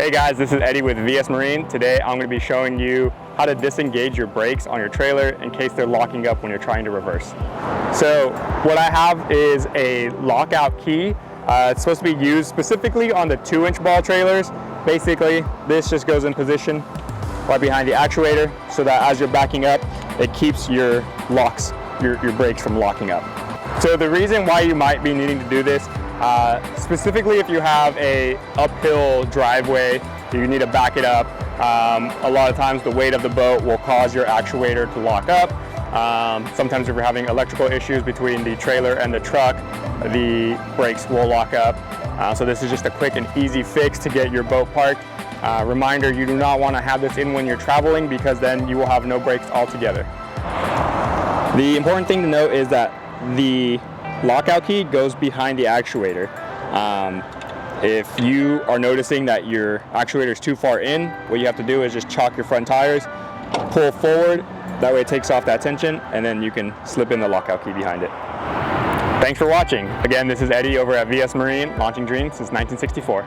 Hey guys, this is Eddie with VS Marine. Today I'm going to be showing you how to disengage your brakes on your trailer in case they're locking up when you're trying to reverse. So what I have is a lockout key. It's supposed to be used specifically on the 2-inch ball trailers. Basically, this just goes in position right behind the actuator so that as you're backing up, it keeps your brakes from locking up. So the reason why you might be needing to do this, specifically if you have a uphill driveway, you need to back it up. A lot of times the weight of the boat will cause your actuator to lock up. Sometimes if you're having electrical issues between the trailer and the truck, the brakes will lock up. So this is just a quick and easy fix to get your boat parked. Reminder, you do not want to have this in when you're traveling because then you will have no brakes altogether. The important thing to note is that the lockout key goes behind the actuator. If you are noticing that your actuator is too far in, what you have to do is just chalk your front tires, pull forward, that way it takes off that tension, and then you can slip in the lockout key behind it. Thanks for watching. Again, this is Eddie over at VS Marine, launching dreams since 1964.